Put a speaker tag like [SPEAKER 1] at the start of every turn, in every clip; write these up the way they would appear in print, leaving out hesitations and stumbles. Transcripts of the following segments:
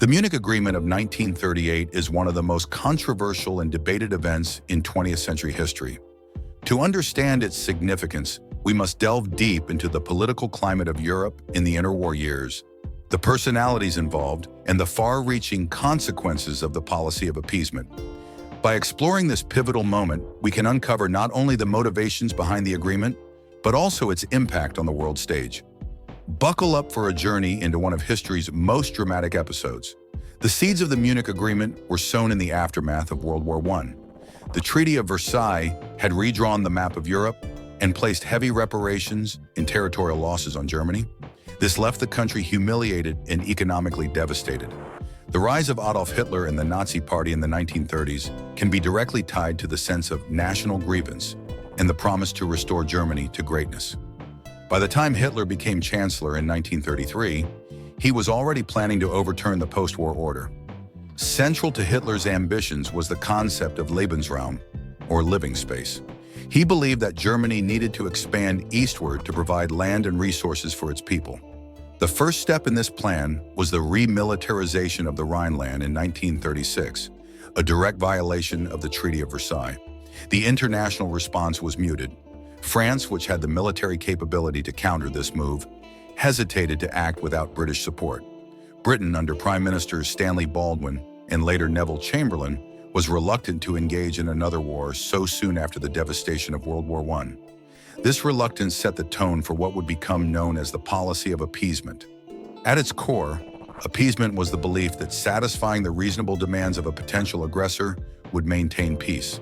[SPEAKER 1] The Munich Agreement of 1938 is one of the most controversial and debated events in 20th century history. To understand its significance, we must delve deep into the political climate of Europe in the interwar years, the personalities involved, and the far-reaching consequences of the policy of appeasement. By exploring this pivotal moment, we can uncover not only the motivations behind the agreement, but also its impact on the world stage. Buckle up for a journey into one of history's most dramatic episodes. The seeds of the Munich Agreement were sown in the aftermath of World War I. The Treaty of Versailles had redrawn the map of Europe and placed heavy reparations and territorial losses on Germany. This left the country humiliated and economically devastated. The rise of Adolf Hitler and the Nazi Party in the 1930s can be directly tied to the sense of national grievance and the promise to restore Germany to greatness. By the time Hitler became chancellor in 1933, he was already planning to overturn the post-war order. Central to Hitler's ambitions was the concept of Lebensraum, or living space. He believed that Germany needed to expand eastward to provide land and resources for its people. The first step in this plan was the remilitarization of the Rhineland in 1936, a direct violation of the Treaty of Versailles. The international response was muted. France, which had the military capability to counter this move, hesitated to act without British support. Britain, under Prime Ministers Stanley Baldwin and later Neville Chamberlain, was reluctant to engage in another war so soon after the devastation of World War I. This reluctance set the tone for what would become known as the policy of appeasement. At its core, appeasement was the belief that satisfying the reasonable demands of a potential aggressor would maintain peace.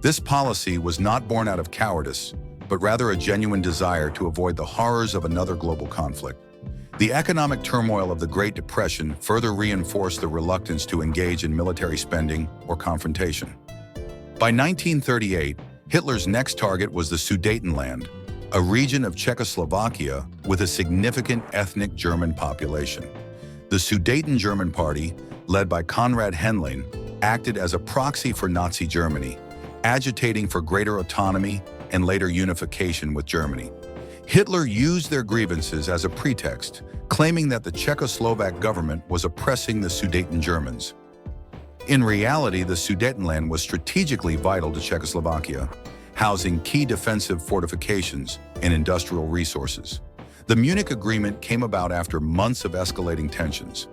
[SPEAKER 1] This policy was not born out of cowardice, but rather a genuine desire to avoid the horrors of another global conflict. The economic turmoil of the Great Depression further reinforced the reluctance to engage in military spending or confrontation. By 1938, Hitler's next target was the Sudetenland, a region of Czechoslovakia with a significant ethnic German population. The Sudeten German Party, led by Konrad Henlein, acted as a proxy for Nazi Germany, agitating for greater autonomy and later unification with Germany. Hitler used their grievances as a pretext, claiming that the Czechoslovak government was oppressing the Sudeten Germans. In reality, the Sudetenland was strategically vital to Czechoslovakia, housing key defensive fortifications and industrial resources. The Munich Agreement came about after months of escalating tensions.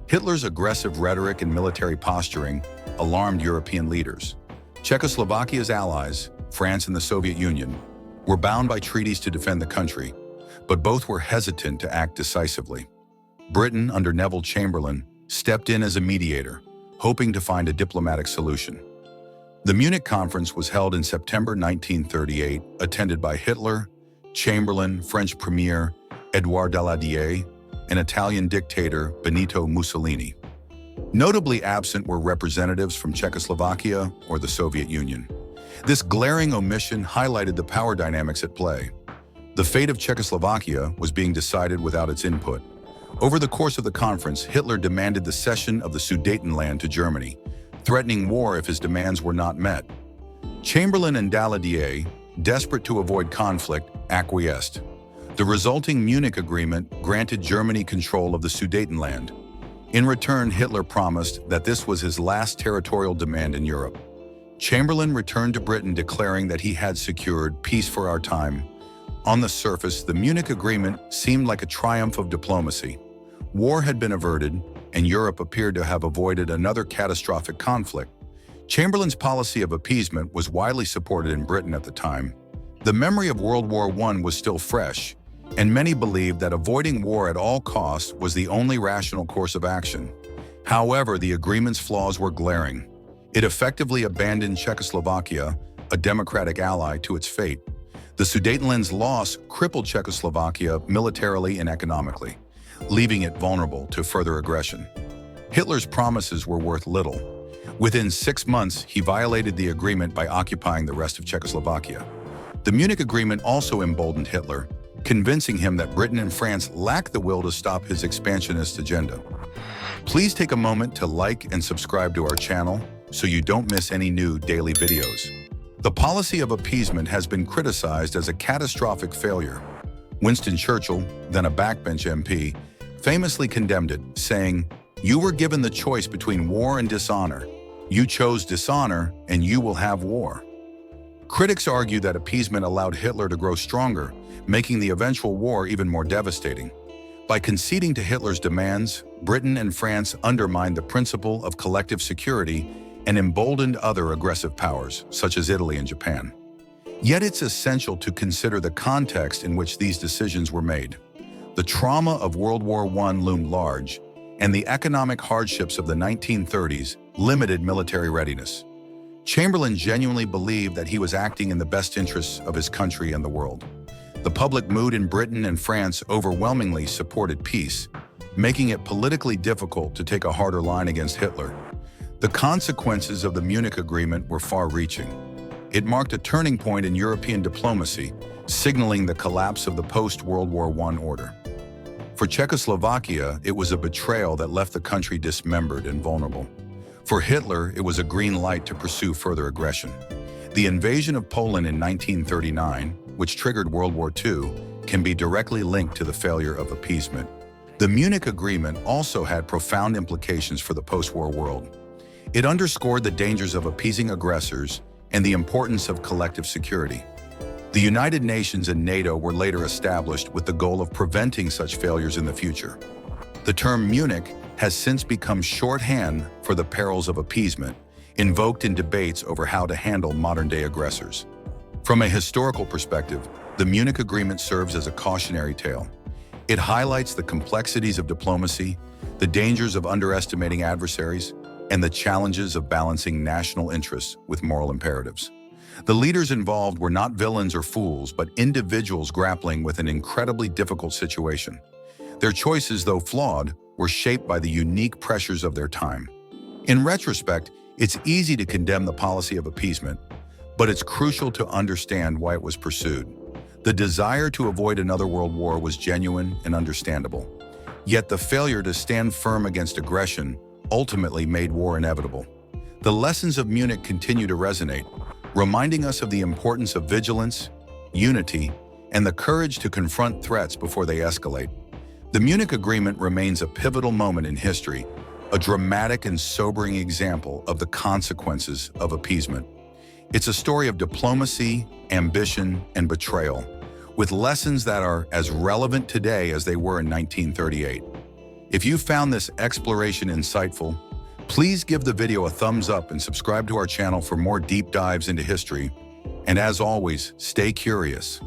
[SPEAKER 1] Hitler's aggressive rhetoric and military posturing alarmed European leaders. Czechoslovakia's allies, France and the Soviet Union, were bound by treaties to defend the country, but both were hesitant to act decisively. Britain, under Neville Chamberlain, stepped in as a mediator, hoping to find a diplomatic solution. The Munich Conference was held in September 1938, attended by Hitler, Chamberlain, French Premier Édouard Daladier, and Italian dictator Benito Mussolini. Notably absent were representatives from Czechoslovakia or the Soviet Union. This glaring omission highlighted the power dynamics at play. The fate of Czechoslovakia was being decided without its input. Over the course of the conference, Hitler demanded the cession of the Sudetenland to Germany, threatening war if his demands were not met. Chamberlain and Daladier, desperate to avoid conflict, acquiesced. The resulting Munich Agreement granted Germany control of the Sudetenland. In return, Hitler promised that this was his last territorial demand in Europe. Chamberlain returned to Britain declaring that he had secured peace for our time. On the surface, the Munich Agreement seemed like a triumph of diplomacy. War had been averted, and Europe appeared to have avoided another catastrophic conflict. Chamberlain's policy of appeasement was widely supported in Britain at the time. The memory of World War I was still fresh, and many believed that avoiding war at all costs was the only rational course of action. However, the agreement's flaws were glaring. It effectively abandoned Czechoslovakia, a democratic ally, to its fate. The Sudetenland's loss crippled Czechoslovakia militarily and economically, leaving it vulnerable to further aggression. Hitler's promises were worth little. Within 6 months, he violated the agreement by occupying the rest of Czechoslovakia. The Munich Agreement also emboldened Hitler, convincing him that Britain and France lacked the will to stop his expansionist agenda. Please take a moment to like and subscribe to our channel so you don't miss any new daily videos. The policy of appeasement has been criticized as a catastrophic failure. Winston Churchill, then a backbench MP, famously condemned it, saying, You were given the choice between war and dishonor. You chose dishonor, and you will have war. Critics argue that appeasement allowed Hitler to grow stronger, making the eventual war even more devastating. By conceding to Hitler's demands, Britain and France undermined the principle of collective security and emboldened other aggressive powers, such as Italy and Japan. Yet it's essential to consider the context in which these decisions were made. The trauma of World War I loomed large, and the economic hardships of the 1930s limited military readiness. Chamberlain genuinely believed that he was acting in the best interests of his country and the world. The public mood in Britain and France overwhelmingly supported peace, making it politically difficult to take a harder line against Hitler. The consequences of the Munich Agreement were far-reaching. It marked a turning point in European diplomacy, signaling the collapse of the post-World War I order. For Czechoslovakia, it was a betrayal that left the country dismembered and vulnerable. For Hitler, it was a green light to pursue further aggression. The invasion of Poland in 1939, which triggered World War II, can be directly linked to the failure of appeasement. The Munich Agreement also had profound implications for the post-war world. It underscored the dangers of appeasing aggressors and the importance of collective security. The United Nations and NATO were later established with the goal of preventing such failures in the future. The term Munich has since become shorthand for the perils of appeasement, invoked in debates over how to handle modern-day aggressors. From a historical perspective, the Munich Agreement serves as a cautionary tale. It highlights the complexities of diplomacy, the dangers of underestimating adversaries, and the challenges of balancing national interests with moral imperatives. The leaders involved were not villains or fools, but individuals grappling with an incredibly difficult situation. Their choices, though flawed, were shaped by the unique pressures of their time. In retrospect, it's easy to condemn the policy of appeasement, but it's crucial to understand why it was pursued. The desire to avoid another world war was genuine and understandable. Yet the failure to stand firm against aggression ultimately made war inevitable. The lessons of Munich continue to resonate, reminding us of the importance of vigilance, unity, and the courage to confront threats before they escalate. The Munich Agreement remains a pivotal moment in history, a dramatic and sobering example of the consequences of appeasement. It's a story of diplomacy, ambition, and betrayal, with lessons that are as relevant today as they were in 1938. If you found this exploration insightful, please give the video a thumbs up and subscribe to our channel for more deep dives into history. And as always, stay curious.